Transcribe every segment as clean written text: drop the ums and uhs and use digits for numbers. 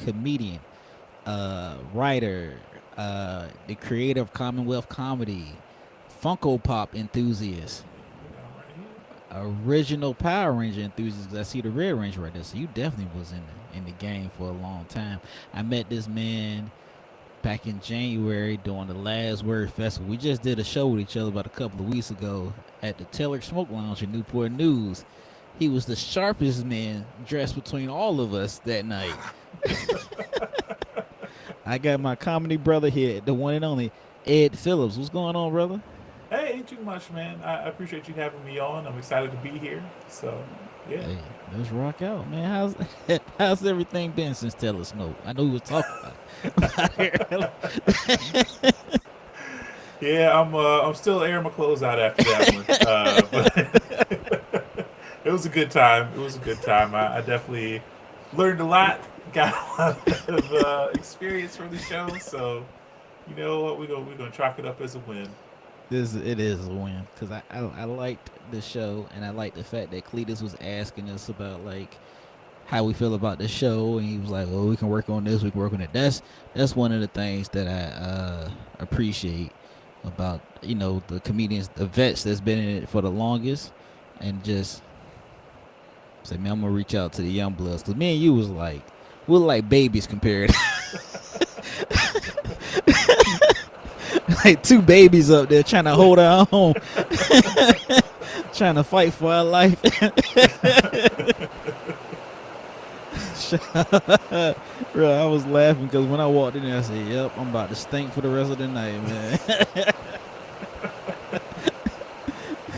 comedian, writer, the creator of Commonwealth Comedy, Funko Pop enthusiast, original Power Ranger enthusiast. I see the Red Ranger right there. So you definitely was in the game for a long time. I met this man back in January during the Last Word Festival. We just did a show with each other about a couple of weeks ago at the Taylor Smoke Lounge in Newport News. He was the sharpest man dressed between all of us that night. I got my comedy brother here, the one and only Ed Phillips. What's going on, brother? Hey, ain't too much, man. I appreciate you having me on. I'm excited to be here. So, yeah. Hey, let's rock out, man. How's everything been since Taylor Smoke? I know we was talking about it. Yeah, I'm still airing my clothes out after that one. But it was a good time. It was a good time. I definitely learned a lot. Got a lot of experience from the show. So, you know what? We're gonna chalk it up as a win. It is a win because I liked the show and I liked the fact that Cletus was asking us about like how we feel about the show and he was like, "Oh, we can work on this, we can work on it." That's one of the things that I appreciate about the comedians, the vets that's been in it for the longest, and just say, "Man, I'm gonna reach out to the young bloods," because me and you was like we're like babies compared. Like two babies up there trying to hold our own, trying to fight for our life. Bro, I was laughing because when I walked in there, I said, "Yep, I'm about to stink for the rest of the night, man."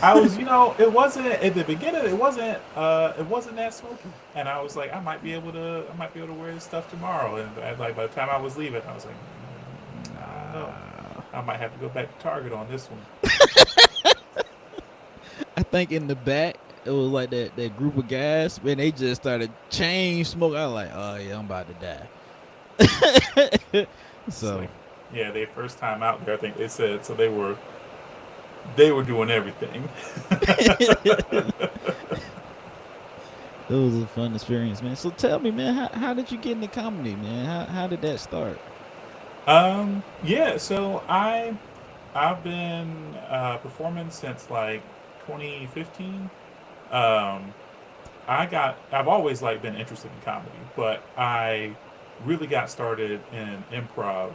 I was, it wasn't at the beginning. It wasn't that smoky, and I was like, I might be able to wear this stuff tomorrow. And like by the time I was leaving, I was like, I don't know. I might have to go back to Target on this one. I think in the back, it was like that group of guys, man, they just started chain smoking. I was like, "Oh, yeah, I'm about to die." It's So, like, yeah, they first time out there. I think they said so. They were doing everything. it was a fun experience, man. So tell me, man, how did you get into comedy, man? How did that start? Yeah. So I've been performing since like 2015. Um, I've always like been interested in comedy, but I really got started in improv.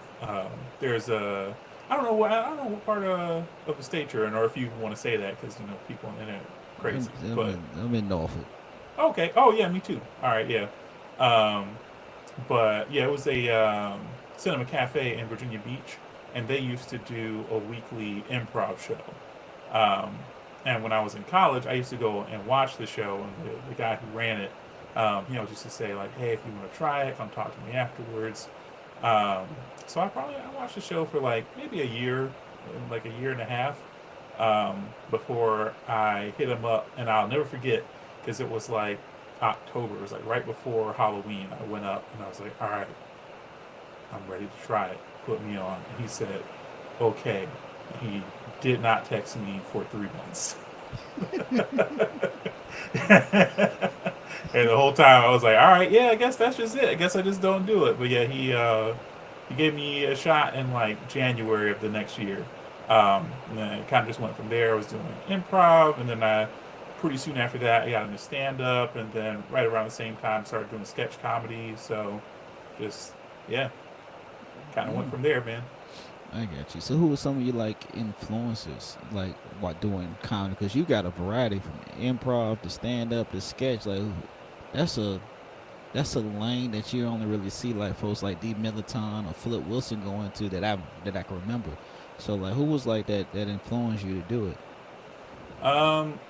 There's a I don't know what part of the state you're in, or if you want to say that, because people on the internet are crazy. But I'm in Norfolk. okay, oh yeah, me too. All right, yeah. Um, but yeah, it was a cinema cafe in Virginia Beach, and they used to do a weekly improv show. Um, and when I was in college, I used to go and watch the show, and the guy who ran it, just to say like, hey, if you want to try it, come talk to me afterwards. Um, so I watched the show for like maybe a year, like a year and a half, before I hit him up, and I'll never forget because it was like October. It was like right before Halloween. I went up and I was like, all right, I'm ready to try it. Put me on. And he said, okay. He did not text me for 3 months. And the whole time I was like, all right, yeah, I guess that's just it. I guess I just don't do it. But yeah, he gave me a shot in like January of the next year. And then it kind of just went from there. I was doing improv, and then pretty soon after that, I got into stand up, and then right around the same time, started doing sketch comedy. So just, yeah, kind of went Mm, from there, man. I got you. So who were some of your like influences, like what doing comedy? Because you got a variety from improv to stand up to sketch. Like that's a that's a lane that you only really see like folks like D Militon or Flip Wilson going to that I can remember. So like, who was like that influenced you to do it?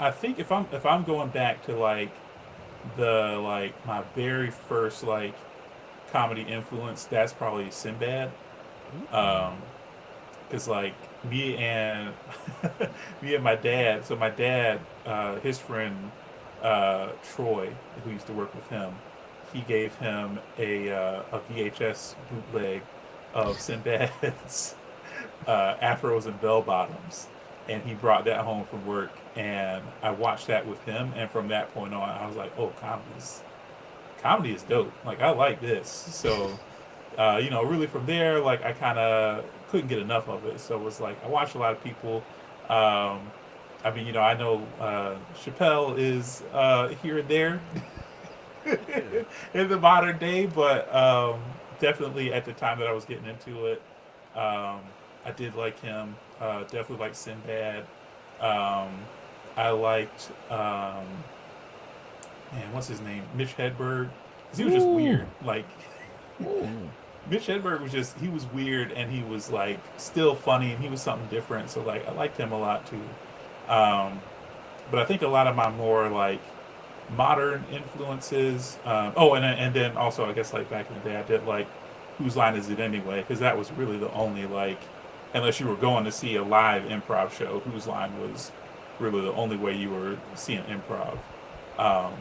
I think if I'm going back to like my very first like comedy influence, that's probably Sinbad. Um, because like me and me and my dad. So my dad, his friend Troy, who used to work with him, he gave him a VHS bootleg of Sinbad's afros and bell bottoms, and he brought that home from work, and I watched that with him, and from that point on, I was like, oh, comedy is dope. Like I like this. So, really from there, like I kind of couldn't get enough of it. So it was like I watched a lot of people. Um, I mean, I know Chappelle is here and there Yeah. in the modern day, but definitely at the time that I was getting into it, I did like him. Definitely like Sinbad. Um, I liked man, what's his name? Mitch Hedberg. 'Cause he was just Ooh. weird. Like Ooh. Mitch Hedberg was just he was weird and he was like still funny and he was something different. So like I liked him a lot too. Um, but I think a lot of my more like modern influences. And then also I guess like back in the day I did like Whose Line Is It Anyway? Because that was really the only like unless you were going to see a live improv show, Whose Line was really the only way you were seeing improv. Um,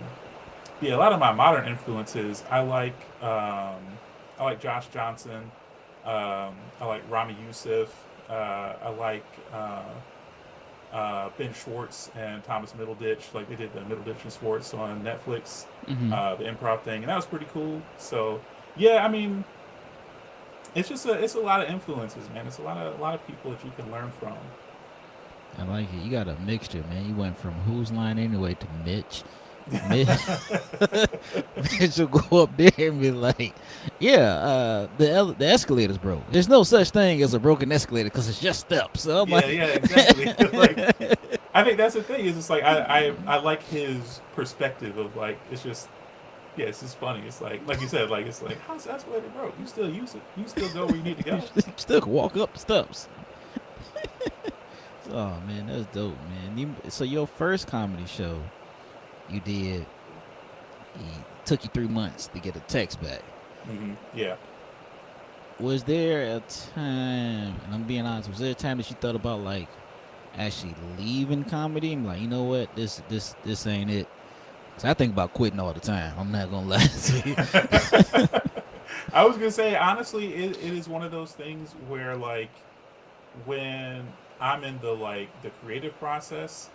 yeah, a lot of my modern influences. I like Josh Johnson. I like Rami Youssef. I like Ben Schwartz and Thomas Middleditch. Like they did the Middleditch and Schwartz on Netflix, Hmm. the improv thing, and that was pretty cool. So yeah, I mean, it's a lot of influences, man. It's a lot of people that you can learn from. I like it. You got a mixture, man. You went from Whose Line Anyway to Mitch. Mitch, Mitch will go up there and be like, "Yeah, the escalator's broke. There's no such thing as a broken escalator because it's just steps." So I'm Yeah, like, yeah, exactly. Like I think that's the thing is it's like I like his perspective of like it's just yeah, it's just funny. It's like you said, like it's like how's the escalator broke? You still use it. You still go where you need to you go. still can walk up the steps. Oh man, that's dope, man. So your first comedy show you did, it took you 3 months to get a text back. Yeah. Was there a time, and I'm being honest, was there a time that you thought about like actually leaving comedy? I'm like, you know what, this ain't it. Cause I think about quitting all the time. I'm not gonna lie to you. I was gonna say honestly, it is one of those things where like when I'm in the creative process,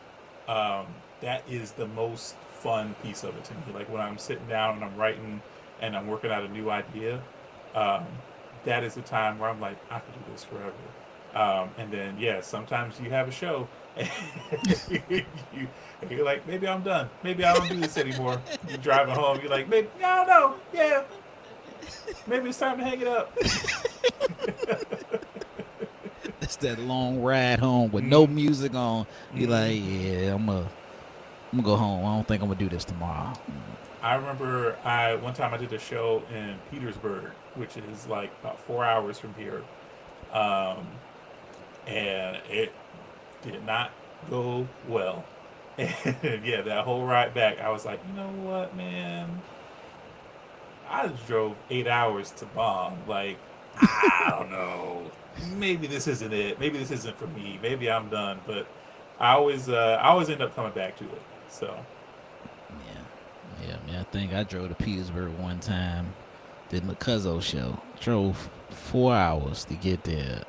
um, that is the most fun piece of it to me. Like when I'm sitting down and I'm writing and I'm working out a new idea, um, that is the time where I'm like, I could do this forever. And then yeah, sometimes you have a show. And you, you're like, maybe I'm done. Maybe I don't do this anymore. You're driving home. You're like, maybe no, yeah, maybe it's time to hang it up. It's that long ride home with no Mm-hmm. music on. You Mm-hmm. like, yeah, I'm gonna go home. I don't think I'm gonna do this tomorrow. I remember I one time I did a show in Petersburg, which is like about 4 hours from here, um, and it did not go well. And yeah, that whole ride back, I was like, you know what, man? I just drove 8 hours to bomb. Like, I don't know. Maybe this isn't it. Maybe this isn't for me. Maybe I'm done. But I always end up coming back to it. So, Yeah, yeah, man. I think I drove to Petersburg one time. Did my Cuzzo show. Drove 4 hours to get there.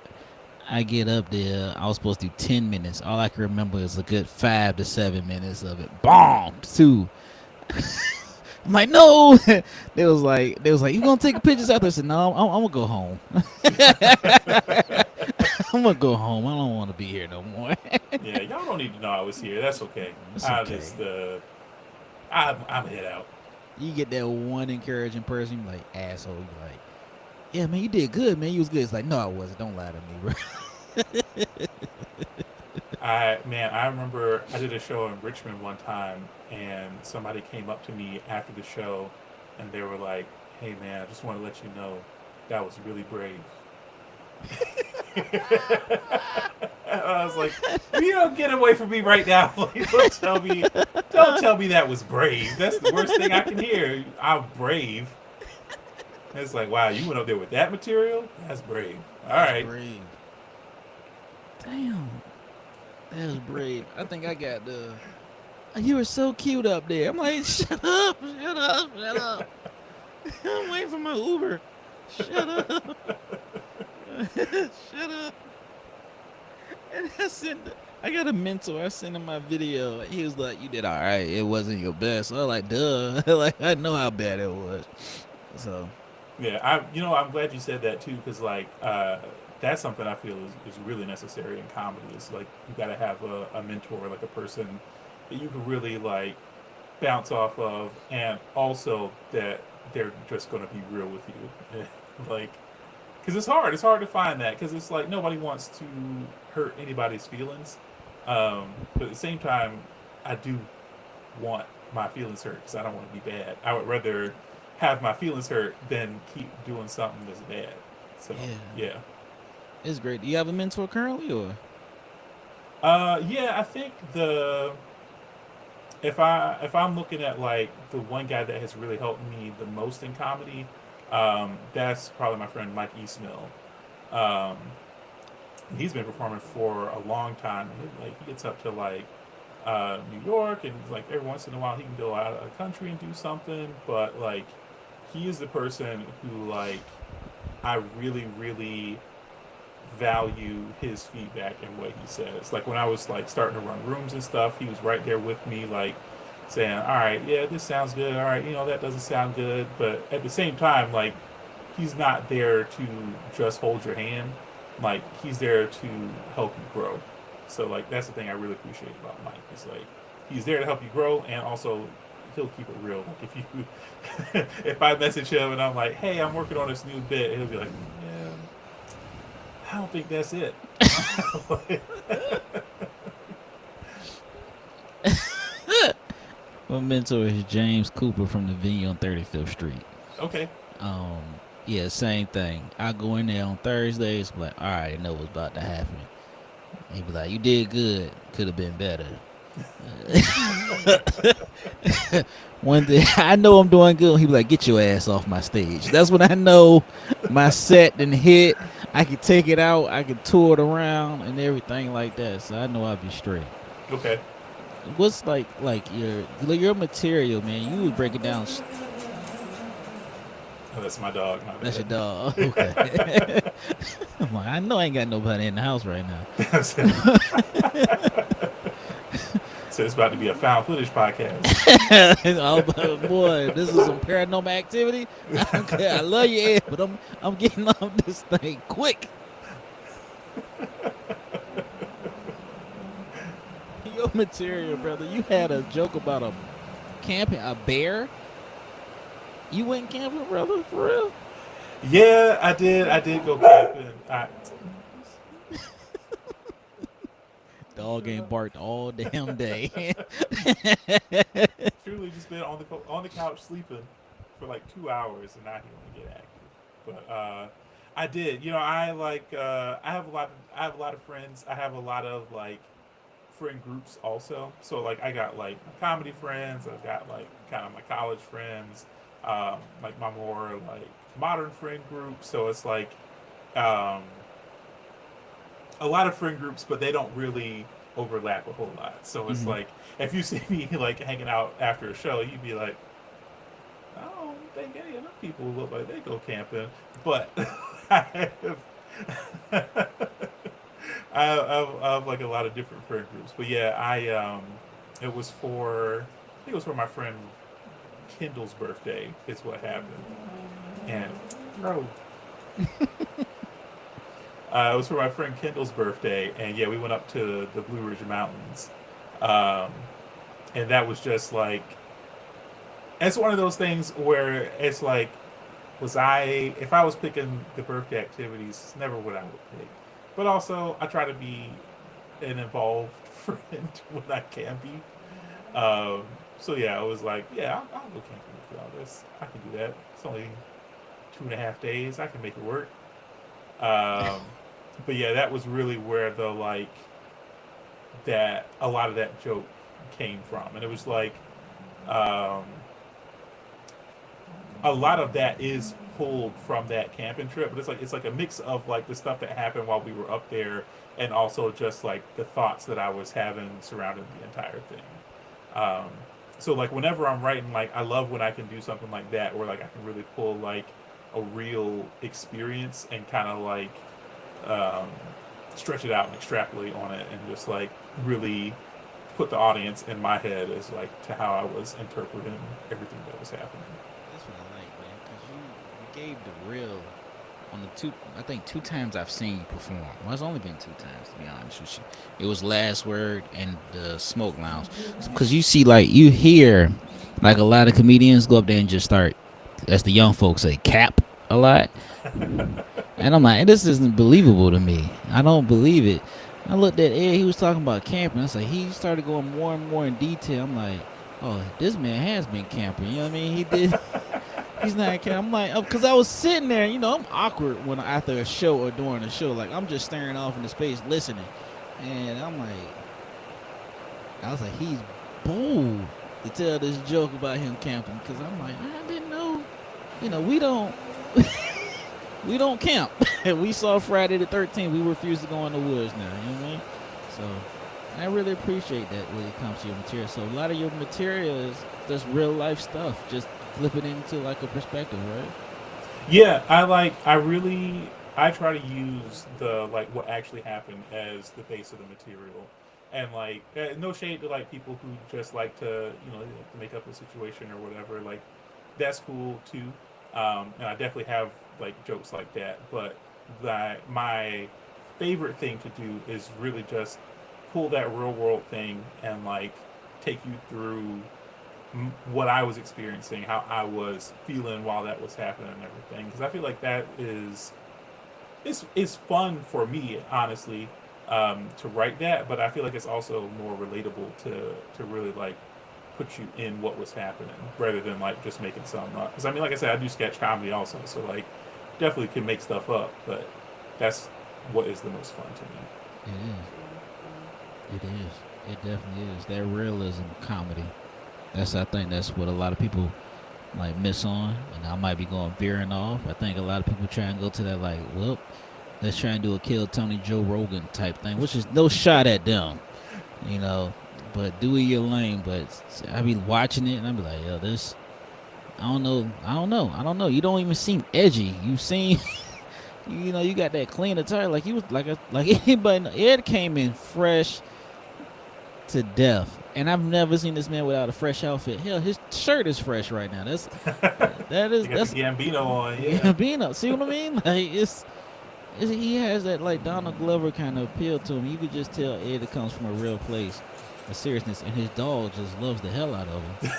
I get up there. I was supposed to do 10 minutes. All I can remember is a good 5 to 7 minutes of it. Bombed too. I'm like, no. They was like, you gonna take pictures after? I said, no, I'm gonna go home. I'm gonna go home. I don't want to be here no more. yeah, y'all don't need to know I was here. That's okay. It's I okay. just, I'm head out. You get that one encouraging person, you like asshole. You like, yeah, man, you did good, man. You was good. It's like, no, I wasn't. Don't lie to me, bro. I remember I did a show in Richmond one time, and somebody came up to me after the show, and they were like, "Hey, man, I just want to let you know that was really brave." I was like, "You don't get away from me right now! Like, don't tell me that was brave. That's the worst thing I can hear. I'm brave." And it's like, wow, you went up there with that material? That's brave. All That's right. brave. Damn, that was brave. I think I got the. You were so cute up there. I'm like, shut up, shut up, shut up. I'm waiting for my Uber. Shut up, shut up. And I sent I got a mentor. I sent him my video. He was like, "You did all right. It wasn't your best." So I was like, "Duh." Like I know how bad it was. So Yeah, I'm glad you said that too, because like that's something I feel is really necessary in comedy. Is like you got to have a mentor, like a person that you can really like bounce off of, and also that they're just going to be real with you, like because it's hard to find that because it's like nobody wants to hurt anybody's feelings, but at the same time, I do want my feelings hurt because I don't want to be bad. I would rather have my feelings hurt than keep doing something that's bad. So yeah, yeah, it's great. Do you have a mentor currently, or yeah. I think the if I'm looking at like the one guy that has really helped me the most in comedy, that's probably my friend Mike Eastmill. Um, he's been performing for a long time. Like he gets up to like New York, and like every once in a while he can go out of the country and do something. But like he is the person who like I really really value his feedback and what he says. Like when I was like starting to run rooms and stuff, he was right there with me, like saying, "All right, yeah, this sounds good. All right, that doesn't sound good." But at the same time, like he's not there to just hold your hand. Like he's there to help you grow. So like that's the thing I really appreciate about Mike. Is like he's there to help you grow, and also he'll keep it real. Like if you if I message him and I'm like, "Hey, I'm working on this new bit," he'll be like, "Yeah, I don't think that's it." my mentor is James Cooper from the venue on 35th Street. Okay. Um, yeah, same thing. I go in there on Thursdays, like, all right, I know what's about to happen. He be like, "You did good. Could have been better." One day, I know I'm doing good. He be like, "Get your ass off my stage." That's when I know my set done hit. I can take it out. I can tour it around and everything like that. So I know I'll be straight. Okay. What's like your material, man? You would break it down. Oh, that's my dog. My That's your bad. dog. Okay. I'm like, I know I ain't got nobody in the house right now. So it's about to be a found footage podcast. Oh boy, this is some paranormal activity. I don't care. I love you, Ed, but I'm getting off this thing quick. Your material, brother. You had a joke about a camping a bear. You went camping, brother, for real? Yeah, I did. I did go camping. Dog ain't barked all damn day. Truly just been on the couch sleeping for like 2 hours, and now he want to get active. But I did. I like. I have a lot of friends. I have a lot of like friend groups also. So like I got like my comedy friends. I've got like kind of my college friends. Like my more like modern friend group. So it's like um, a lot of friend groups, but they don't really overlap a whole lot. So it's Hmm. like if you see me like hanging out after a show, you'd be like, "I don't think any of them people look like they go camping." But I have, I have like a lot of different friend groups. But yeah, it was for I think it was for my friend Kendall's birthday. Is what happened, and bro, it was for my friend Kendall's birthday, and yeah, we went up to the Blue Ridge Mountains, um, and that was just like it's one of those things where it's like, was I if I was picking the birthday activities, it's never what I would pick, but also I try to be an involved friend when I can be. Um, so yeah, I was like, yeah, I'll go camping with all this. I can do that. It's only 2.5 days. I can make it work. Um, but yeah, that was really where the like that a lot of that joke came from, and it was like um, a lot of that is pulled from that camping trip, but it's like a mix of like the stuff that happened while we were up there, and also just like the thoughts that I was having surrounding the entire thing. Um, so like whenever I'm writing, like I love when I can do something like that, where like I can really pull like a real experience and kind of like um, stretch it out and extrapolate on it, and just like really put the audience in my head as like to how I was interpreting everything that was happening. That's what I like, man, because you gave the real on the two. I think two times I've seen you perform. Well, it's only been two times to be honest with you. It was Last Word and the Smoke Lounge, because you see, like you hear, like a lot of comedians go up there and just start, as the young folks say, cap a lot, and I'm like, this isn't believable to me. I don't believe it. I looked at Ed. He was talking about camping. I was like, he started going more and more in detail. I'm like, oh, this man has been camping. You know what I mean? He did. He's not camping. I'm like, because I was sitting there. You know, I'm awkward when after a show or during a show. Like I'm just staring off into space, listening, and I'm like, I was like, he's bold to tell this joke about him camping. Because I'm like, I didn't know. You know, we don't. We don't camp. We saw Friday the 13th. We refuse to go in the woods now. You know what I mean? So I really appreciate that when it comes to your material. So a lot of your material is just real life stuff. Just flip it into like a perspective, right? Yeah, I try to use the like what actually happened as the base of the material, and like no shade to like people who just like to to make up a situation or whatever. Like that's cool too, and I definitely have like jokes like that. But that my favorite thing to do is really just pull that real world thing and like take you through what I was experiencing, how I was feeling while that was happening and everything. Because I feel like that is fun for me, honestly, to write that. But I feel like it's also more relatable to really like put you in what was happening rather than like just making something up. Because I mean, like I said, I do sketch comedy also, so like definitely can make stuff up. But that's what is the most fun to me. It is. It is. It definitely is. That realism comedy. I think that's what a lot of people like miss on, and I might be going veering off. I think a lot of people try and go to that like, well, let's try and do a Kill Tony Joe Rogan type thing, which is no shot at them, you know. But do it your lane. But I be watching it and I be like, yo, this. I don't know. I don't know. I don't know. You don't even seem edgy. You seem, you know, you got that clean attire. Like you was like anybody. Ed came in fresh to death. And I've never seen this man without a fresh outfit. Hell, his shirt is fresh right now. You got That's the Gambino on, yeah. Gambino. See what I mean? Like he has that like Donald Glover kind of appeal to him. You could just tell Ed it comes from a real place, a seriousness, and his dog just loves the hell out of him.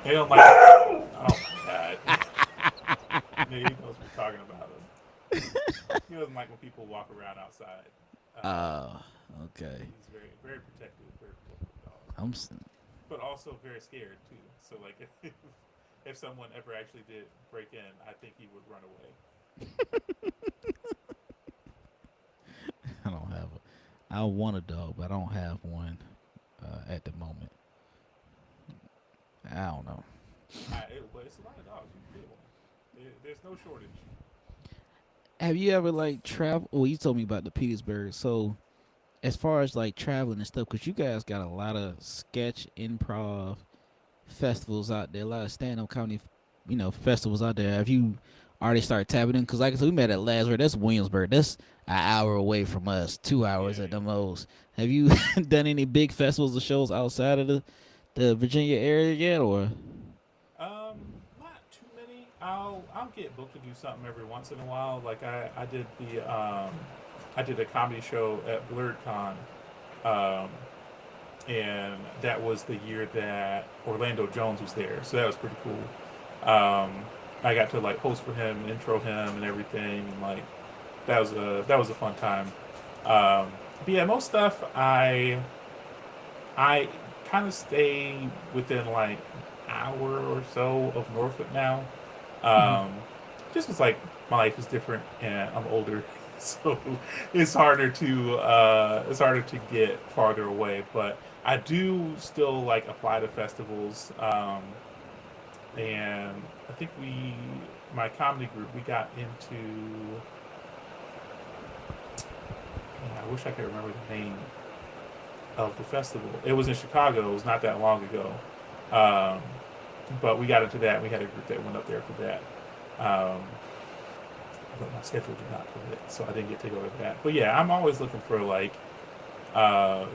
He don't like. Oh my god. Yeah, he knows we're talking about him. He doesn't like when people walk around outside. Oh, okay. He's very protective dog. I'm But also very scared too. So like, if someone ever actually did break in, I think he would run away. I don't have I want a dog, but I don't have one at the moment. I don't know. But it's a lot of dogs. You can get one. There's no shortage. Have you ever like traveled? Well, you told me about the Petersburg. So, as far as like traveling and stuff, because you guys got a lot of sketch improv festivals out there, a lot of stand-up comedy, festivals out there. Have you already started tapping in? Because like I said, we met at Lazarus. That's Williamsburg. That's an hour away from us, 2 hours at the most. Have you done any big festivals or shows outside of the Virginia area yet, or? Not too many. I'll get booked to do something every once in a while. Like I did a comedy show at BlurredCon, um, and that was the year that Orlando Jones was there, so that was pretty cool. I got to like host for him, and intro him, and everything, and like that was a fun time. But yeah, most stuff I kind of stay within like hour or so of Norfolk now. Mm-hmm. Um, just because like my life is different and I'm older, so it's harder to get farther away. But I do still like apply to festivals, and I think my comedy group, we got into. Yeah, I wish I could remember the name of the festival. It was in Chicago. It was not that long ago. Um, but we got into that. We had a group that went up there for that. Um, but my schedule did not permit, so I didn't get to go to that. But yeah, I'm always looking for like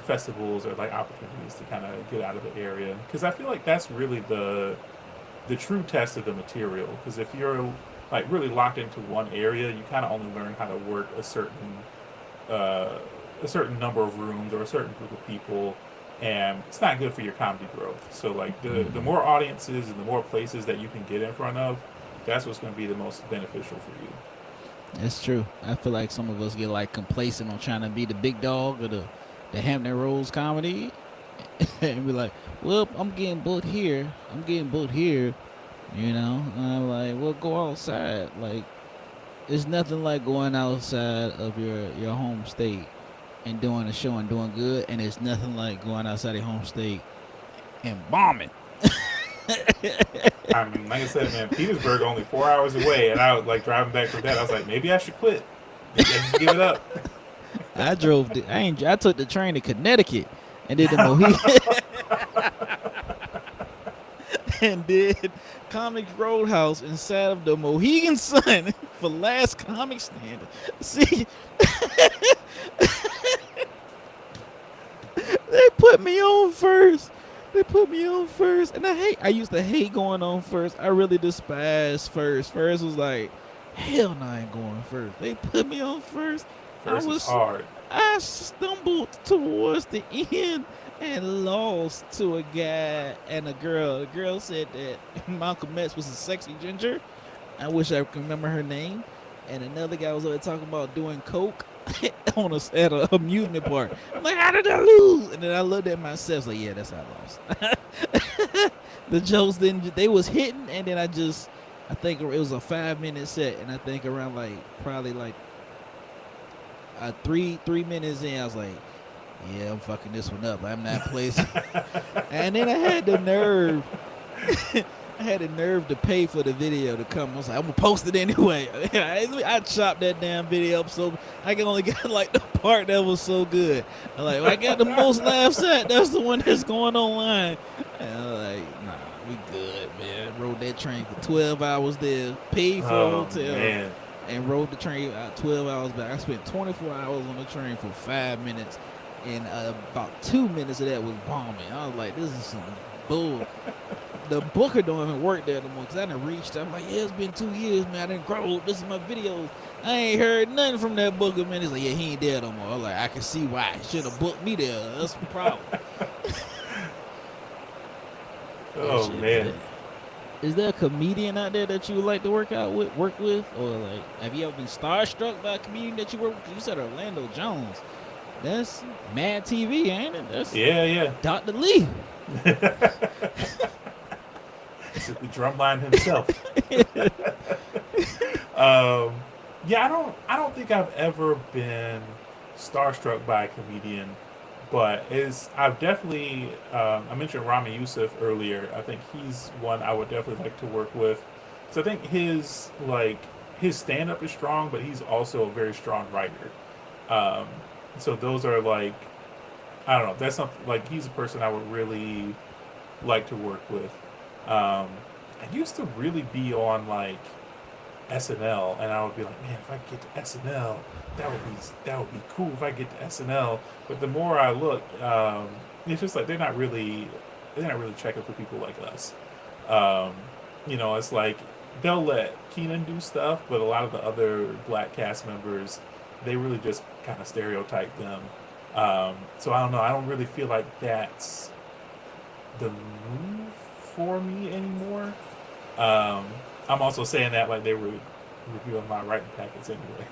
festivals or like opportunities to kind of get out of the area because I feel like that's really the true test of the material. Because if you're like really locked into one area, you kind of only learn how to work uh, a certain number of rooms or a certain group of people, and it's not good for your comedy growth. So like the more audiences and the more places that you can get in front of, that's what's going to be the most beneficial for you. That's true. I feel like some of us get like complacent on trying to be the big dog of the Hampton Roads comedy, and be like, "Well, I'm getting booked here. I'm getting booked here." You know, and I'm like, "Well, go outside." Like, there's nothing like going outside of your home state and doing a show and doing good, and there's nothing like going outside your home state and bombing. I mean, like I said, man, Petersburg only 4 hours away, and I was like driving back from that. I was like, maybe I should quit. Maybe I should give it up. I drove. I took the train to Connecticut and did the Mohegan and did Comics Roadhouse inside of the Mohegan Sun for last comic stand. See, they put me on first. They put me on first, and I used to hate going on first. I really despise first. First was like, hell no, I ain't going first. They put me on first. First was hard. I stumbled towards the end and lost to a guy and a girl. The girl said that Malcolm X was a sexy ginger. I wish I could remember her name. And another guy was over talking about doing coke at a amusement park. I'm like, how did I lose? And then I looked at myself, like, yeah, that's how I lost. The jokes they was hitting, and then I think it was a 5-minute set, and I think around probably 3 minutes in, I was like, yeah, I'm fucking this one up. I'm not placing. And then I had the nerve. I had the nerve to pay for the video to come. I was like, I'm gonna post it anyway. I chopped that damn video up so I can only get like the part that was so good. I'm like, I got the most laughs at. That's the one that's going online. And I'm like, nah, we good, man. Rode that train for 12 hours there, paid for a hotel, man. and rode the train out 12 hours back. I spent 24 hours on the train for 5 minutes, and about 2 minutes of that was bombing. I was like, this is some bull. The booker don't even work there anymore because I done reached. I'm like, yeah, it's been 2 years, man. I didn't grow. This is my videos. I ain't heard nothing from that booker, man. He's like, yeah, he ain't there no more. I was like, I can see why. He should have booked me there. That's the problem. Oh, man. Is there a comedian out there that you would like to work with? Or like, have you ever been starstruck by a comedian that you work with? You said Orlando Jones. That's Mad TV, ain't it? That's yeah. Dr. Lee. The drumline himself. Yeah, I don't think I've ever been starstruck by a comedian, but I've definitely I mentioned Rami Youssef earlier. I think he's one I would definitely like to work with. So I think his stand up is strong, but he's also a very strong writer. So those are like, I don't know. That's something like he's a person I would really like to work with. I used to really be on like SNL, and I would be like, man, if I get to SNL, that would be cool if I get to SNL. But the more I look, it's just like they're not really checking for people like us. It's like they'll let Keenan do stuff, but a lot of the other black cast members, they really just kind of stereotype them. So I don't know. I don't really feel like that's the move for me anymore. I'm also saying that like they were reviewing my writing packets anyway.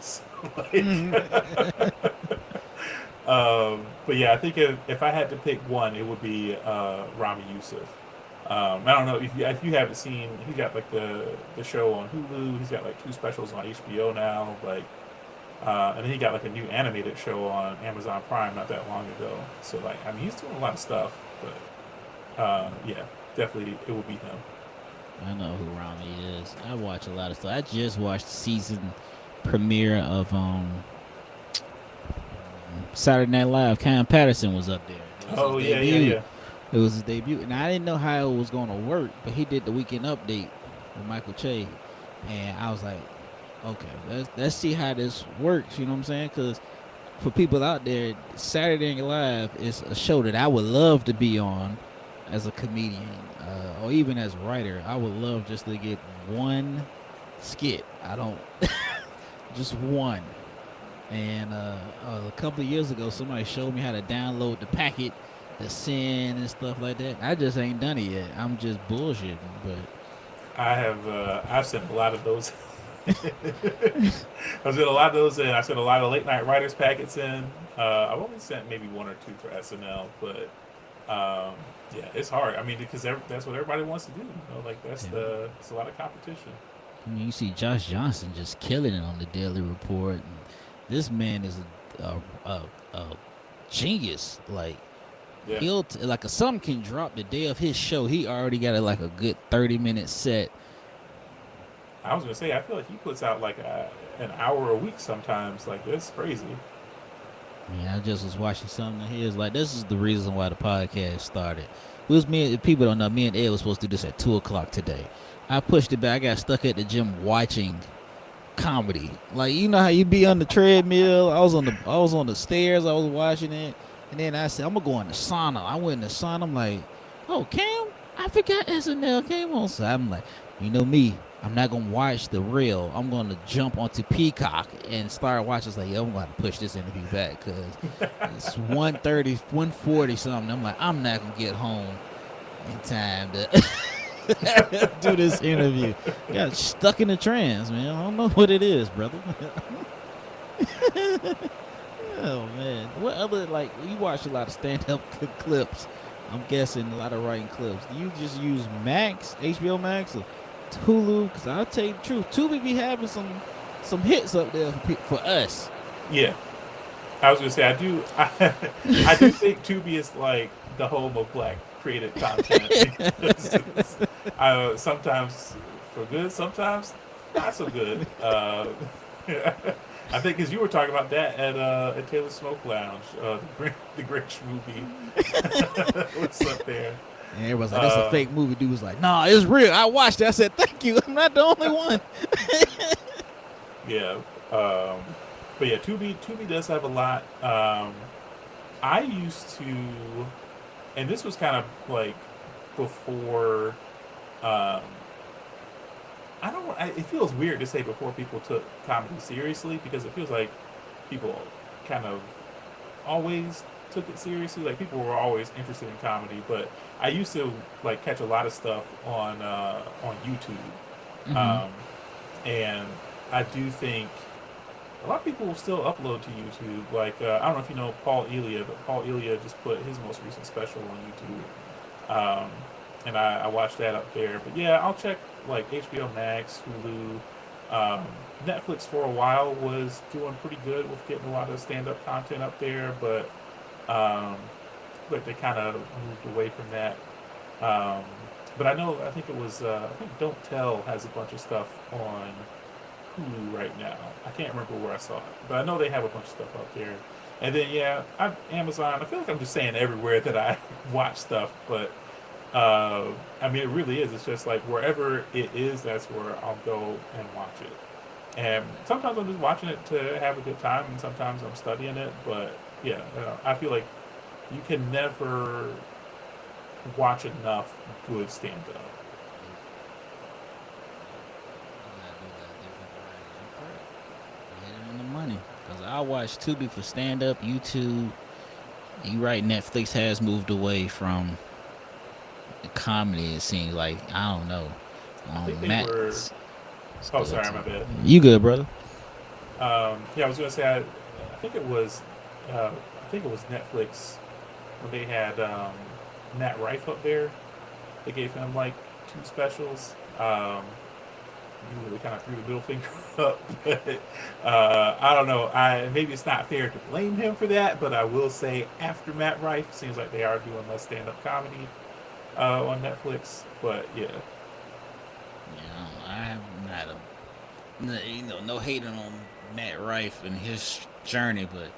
But yeah, I think if I had to pick one, it would be Rami Youssef. I don't know if you haven't seen, he got like the show on Hulu. He's got like 2 specials on HBO now, like, and then he got like a new animated show on Amazon Prime not that long ago. So like, I mean, he's doing a lot of stuff, but yeah, definitely it would be him. I know who Rami is. I watch a lot of stuff. I just watched the season premiere of Saturday Night Live. Cam Patterson was up there. Oh yeah. It was his debut, and I didn't know how it was going to work, but he did the Weekend Update with Michael Che, and I was like, Okay, let's see how this works. You know what I'm saying? Because for people out there, Saturday Night Live is a show that I would love to be on as a comedian or even as a writer. I would love just to get one skit. I don't just one. And a couple of years ago, somebody showed me how to download the packet, the send and stuff like that. I just ain't done it yet. I'm just bullshitting, but I've sent a lot of those. I've sent a lot of those in. I sent a lot of late night writers packets in. I've only sent maybe one or two for SNL, but yeah, it's hard. I mean, because that's what everybody wants to do. Like yeah. it's a lot of competition. I mean, you see Josh Johnson just killing it on the Daily Report. And this man is a genius. Like Yeah, like a something can drop the day of his show. He already got like a good 30-minute set. I was gonna say I feel like he puts out like an hour a week sometimes. Like that's crazy. Yeah, I just was watching something of his. Like this is the reason why the podcast started. It was me. People don't know. Me and Ed was supposed to do this at 2 o'clock today. I pushed it back. I got stuck at the gym watching comedy. Like you know how you be on the treadmill. I was on the stairs. I was watching it, and then I said I'm gonna go in the sauna. I went in the sauna. I'm like, oh Cam, I forgot SNL came on. So I'm like, you know me. I'm not gonna watch the real. I'm gonna jump onto Peacock and start watching. It's like, yo, I'm gonna push this interview back because it's 1:30, 1:40 something. I'm like, I'm not gonna get home in time to do this interview. Got stuck in the trance, man. I don't know what it is, brother. Oh man, what other like you watch a lot of stand-up clips? I'm guessing a lot of writing clips. Do you just use Max, HBO Max, or Hulu? Because I'll tell you the truth, Tubi be having some hits up there for us. Yeah, I was gonna say I do. I do think Tubi is like the home of black created content. Sometimes for good, sometimes not so good. I think because you were talking about that at Taylor Smoke Lounge, the Grinch movie was up there. And everybody's like, that's a Uh, fake movie. Dude was like, nah, it's real. I watched it. I said, thank you. I'm not the only one. yeah, but yeah, Tubi does have a lot. I used to, and this was kind of like before. Um, I don't. It feels weird to say before people took comedy seriously because it feels like people kind of always took it seriously. Like people were always interested in comedy, but I used to like catch a lot of stuff on YouTube, Mm-hmm. um, and I do think a lot of people will still upload to YouTube. Like I don't know if you know Paul Elia, but Paul Elia just put his most recent special on YouTube, and I watched that up there. But yeah, I'll check like HBO Max, Hulu. Um, Netflix for a while was doing pretty good with getting a lot of stand-up content up there, um, but they kind of moved away from that. Um, but I think it was, I think Don't Tell has a bunch of stuff on Hulu right now. I can't remember where I saw it, but I know they have a bunch of stuff out there. And then yeah, Amazon. I feel like I'm just saying everywhere that I watch stuff, but I mean it really is. It's just like wherever it is, that's where I'll go and watch it. And sometimes I'm just watching it to have a good time, and sometimes I'm studying it. But yeah, I feel like you can never watch enough good stand up. You gotta do that different varieties. You're correct. You hit it on the money. Because I watch Tubi for stand up, YouTube. You right, Netflix has moved away from the comedy, it seems like. I don't know. I think they were. Matt's Oh, still sorry, to my bad. you good, brother. Yeah, I was gonna say. I think it was. I think it was Netflix when they had Matt Rife up there. They gave him like two specials. You really kind of threw the middle finger up, but I don't know. I maybe it's not fair to blame him for that, but I will say after Matt Rife, seems like they are doing less stand-up comedy on Netflix. But yeah, Yeah, I'm not no hating on Matt Rife and his journey, but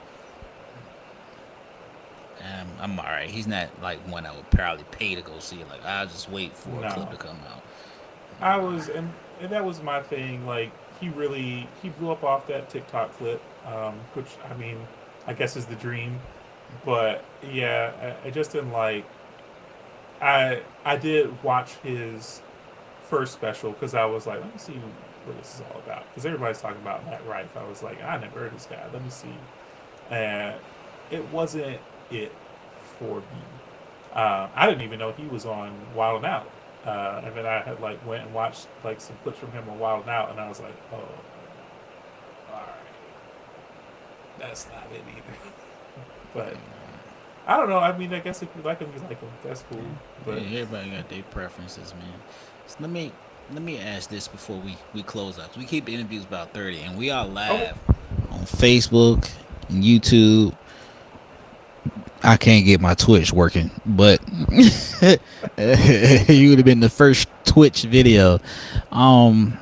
I'm all right. He's not like one I would probably pay to go see. Like I'll just wait for a clip no, to come out. I was, and that was my thing. Like he blew up off that TikTok clip, which I mean, I guess is the dream. But yeah, I just didn't like. I did watch his first special because I was like, let me see what this is all about. Because everybody's talking about Matt Rife. I was like, I never heard this guy. Let me see. And it wasn't it for me. I didn't even know he was on Wild 'N Out. And then I had like went and watched like some clips from him on Wild 'N Out, and I was like, oh, all right, that's not it either. But I don't know. I mean, I guess if you like him, you like him. That's cool. Yeah, But everybody got their preferences, man. So let me ask this before we close out. We keep the interviews about 30, and we are okay, live on Facebook and YouTube. I can't get my Twitch working, but you would have been the first Twitch video. Um,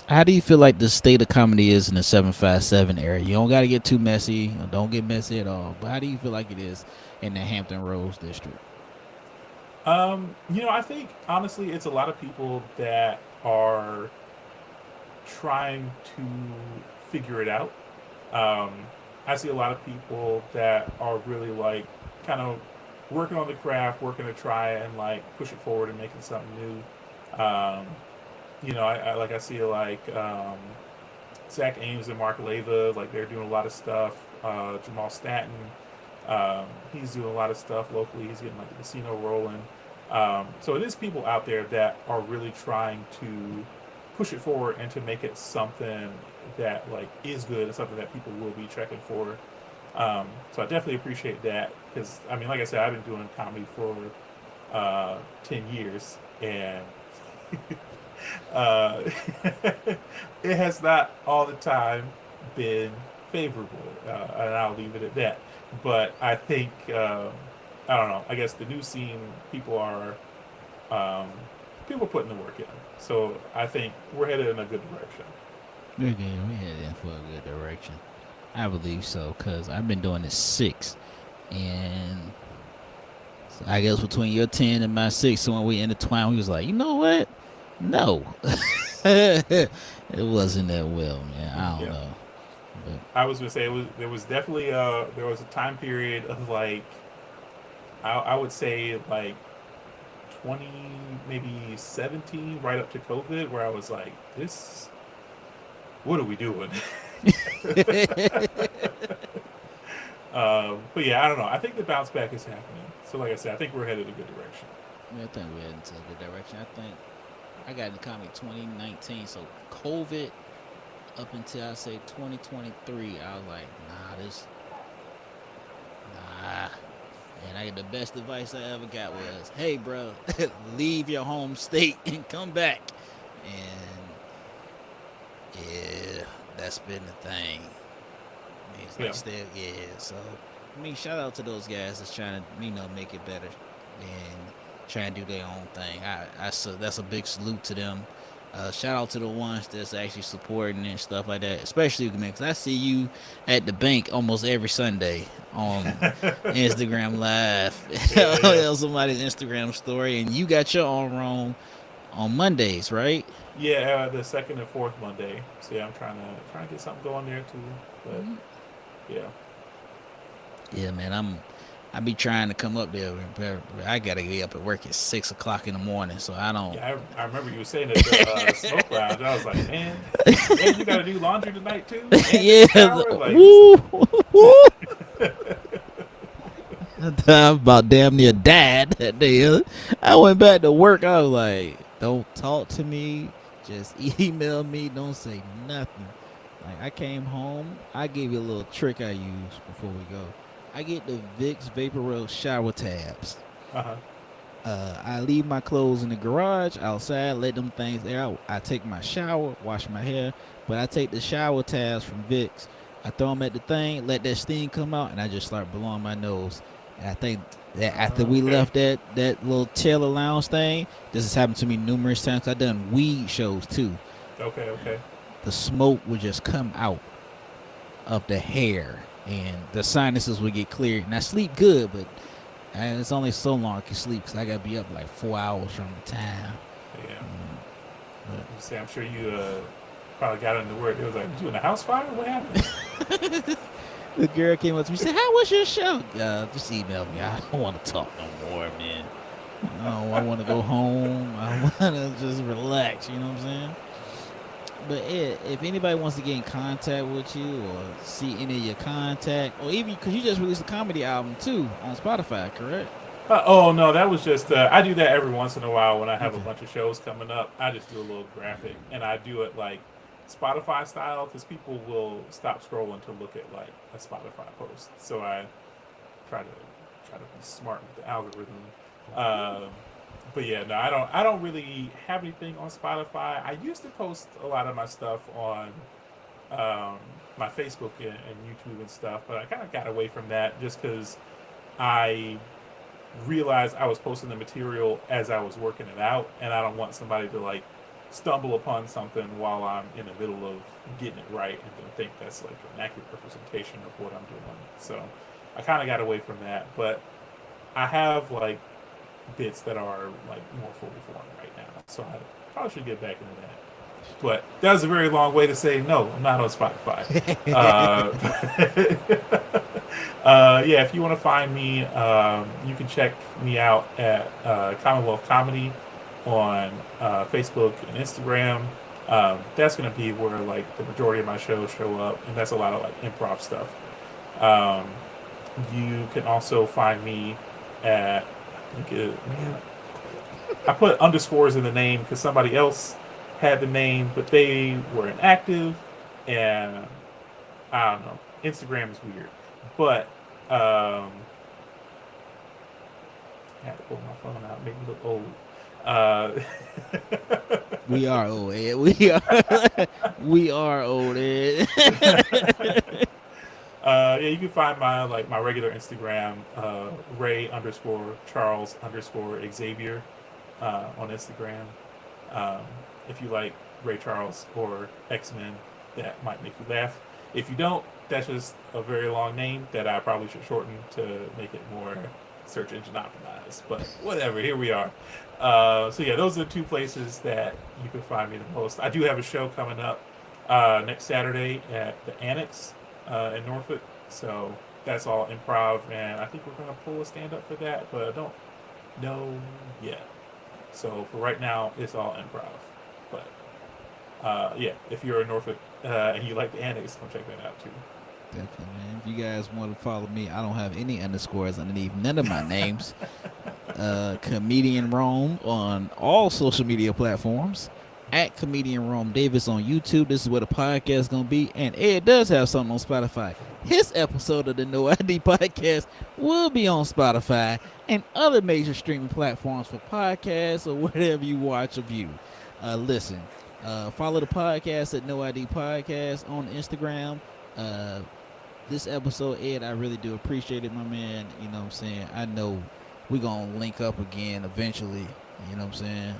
how do you feel like the state of comedy is in the 757 area? You don't got to get too messy. Don't get messy at all. But how do you feel like it is in the Hampton Roads district? I think honestly, it's a lot of people that are trying to figure it out. Um, I see a lot of people that are really like kind of working on the craft, working to try and like push it forward and making something new. I see like Zach Ames and Mark Leva, like they're doing a lot of stuff. Jamal Stanton, he's doing a lot of stuff locally. He's getting like the casino rolling. So it is people out there that are really trying to push it forward and to make it something that like is good and something that people will be checking for. So I definitely appreciate that because I mean, like I said, I've been doing comedy for 10 years and uh, it has not all the time been favorable, and I'll leave it at that. But I think I don't know. I guess the new scene um, people are putting the work in. So I think we're headed in a good direction. We're headed in for a good direction. I believe so, because I've been doing this 6. And so I guess between your 10 and my 6, so when we intertwined, we was like, you know what? No. It wasn't that well, man. I don't Yeah, know. But I was gonna say there was definitely there was a time period of like I would say like 20 maybe 17 right up to COVID where I was like this what are we doing? But yeah, I don't know. I think the bounce back is happening. So like I said, I think we're headed in a good direction. yeah, I think we're heading to a good direction. I think I got into comedy 2019, so COVID up until I say 2023, I was like, nah. And the best advice I ever got was, hey, bro, leave your home state and come back. And yeah, that's been the thing. It's like Yeah. still, yeah. So, I mean, shout out to those guys that's trying to, make it better and trying to do their own thing. So that's a big salute to them. Shout out to the ones that's actually supporting and stuff like that, especially man, because I see you at the bank almost every Sunday on Instagram Live, Yeah, yeah. on somebody's Instagram story, and you got your own room on Mondays, right? Yeah, the second and fourth Monday. So yeah, I'm trying to get something going there too. But Mhm. yeah. Yeah, man, I be trying to come up there, but I gotta get up at work at 6 o'clock in the morning, so I don't. Yeah, I remember you were saying at the smoke lounge. I was like, man, and you got to do laundry tonight too, and take a Yeah, shower. Like, woo, woo. I'm about damn near died that day. I went back to work. I was like, don't talk to me. Just email me. Don't say nothing. Like I came home. I gave you a little trick I use before we go. I get the Vicks Vaporub shower tabs. uh-huh. I leave my clothes in the garage outside, let them things air out. I take my shower, wash my hair, but I take the shower tabs from Vicks. I throw them at the thing, let that steam come out, and I just start blowing my nose. And I think that after we Okay. left that little Taylor Lounge thing, this has happened to me numerous times. I've done weed shows too. Okay. Okay. The smoke would just come out of the hair, and the sinuses would get cleared. And I sleep good, but it's only so long I can sleep because I gotta be up like 4 hours from the time. Yeah. You say, I'm sure you probably got into work. It was like, you in a house fire? What happened? The girl came up to me and said, "How was your show?" Just email me. I don't want to talk no more, man. I want to go home. I want to just relax. You know what I'm saying? But Ed, if anybody wants to get in contact with you or see any of your contact, or even because you just released a comedy album too on Spotify, correct? Oh no, that was just I do that every once in a while when I have a Okay. bunch of shows coming up. I just do a little graphic, and I do it like Spotify style because people will stop scrolling to look at like a Spotify post. So I try to be smart with the algorithm. Um, but yeah, no, I don't really have anything on Spotify. I used to post a lot of my stuff on um, my Facebook and YouTube and stuff, but I kind of got away from that just because I realized I was posting the material as I was working it out, and I don't want somebody to like stumble upon something while I'm in the middle of getting it right and then think that's like an accurate representation of what I'm doing. So I kind of got away from that, but I have like bits that are like more fully formed right now, so I probably should get back into that. But that was a very long way to say no. I'm not on Spotify. Yeah, if you want to find me, you can check me out at Commonwealth Comedy on Facebook and Instagram. That's going to be where like the majority of my shows show up, and that's a lot of like improv stuff. Um, you can also find me at I think man, I put underscores in the name because somebody else had the name, but they were inactive, and I don't know. Instagram is weird, but I had to pull my phone out, make me look old. Uh, We are old, Ed. We are. We are old, Ed. yeah, you can find my like my regular Instagram, Ray underscore Charles underscore Xavier, on Instagram. Um, if you like Ray Charles or X Men, that might make you laugh. If you don't, that's just a very long name that I probably should shorten to make it more search engine optimized. But whatever, here we are. So yeah, those are the two places that you can find me the most. I do have a show coming up next Saturday at the Annex in Norfolk. So that's all improv, and I think we're gonna pull a stand up for that, but I don't know yet. So for right now, it's all improv. But yeah, if you're in Norfolk and you like the Annex, come check that out too. Definitely, man. If you guys want to follow me, I don't have any underscores underneath none of my names. Comedian Rome on all social media platforms. At Comedian Rome Davis on YouTube. This is where the podcast is gonna be. And Ed does have something on Spotify. His episode of the No ID podcast will be on Spotify and other major streaming platforms for podcasts or whatever you watch or view. Listen, follow the podcast at No ID Podcast on Instagram. Uh, this episode, Ed, I really do appreciate it, my man. You know what I'm saying? I know we gonna link up again eventually. You know what I'm saying?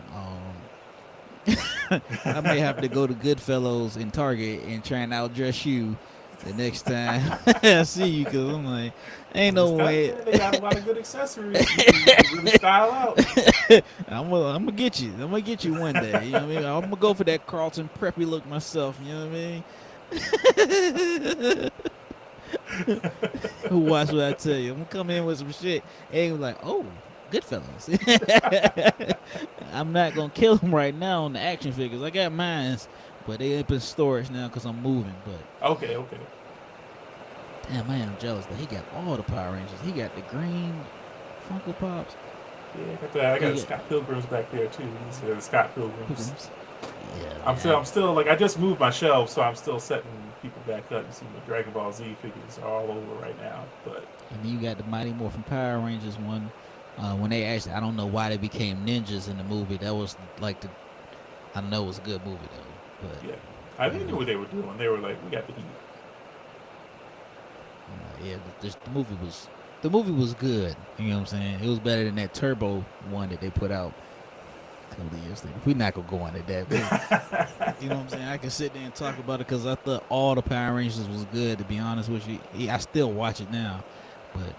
I may have to go to Goodfellows in Target and try and outdress you the next time I see you, because I'm like, ain't no Just got way. there, they got a lot of good accessories. You really style out. I'm gonna get you. I'm gonna get you one day. You know what I mean? I'm gonna go for that Carlton preppy look myself. You know what I mean? Watch what I tell you. I'm gonna come in with some shit and be like, oh, Goodfellas. I'm not gonna kill him right now on the action figures. I got mines, but they up in storage now because I'm moving. But Okay, okay. damn, man, I'm jealous that he got all the Power Rangers. He got the green Funko Pops. Yeah, I got Yeah. Scott Pilgrims back there too. These are Scott Pilgrims. Pilgrims. Yeah, I'm still like I just moved my shelves, so I'm still setting people back up. You see, the Dragon Ball Z figures are all over right now. But And then you got the Mighty Morphin Power Rangers one. When they actually, I don't know why they became ninjas in the movie. That was like I know it was a good movie though. But yeah, I didn't know what they were doing. They were like, we got the heat. yeah, the movie was good. You know what I'm saying? It was better than that Turbo one that they put out a couple of years later. We're not gonna go into that. But, you know what I'm saying? I can sit there and talk about it because I thought all the Power Rangers was good. To be honest with you, I still watch it now, but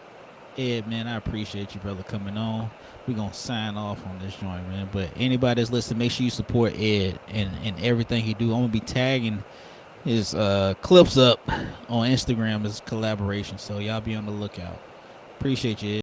Ed, man, I appreciate you, brother, coming on. We gonna sign off on this joint, man. But anybody that's listening, make sure you support Ed and everything he do. I'm gonna be tagging his clips up on Instagram as collaboration, so y'all be on the lookout. Appreciate you, Ed.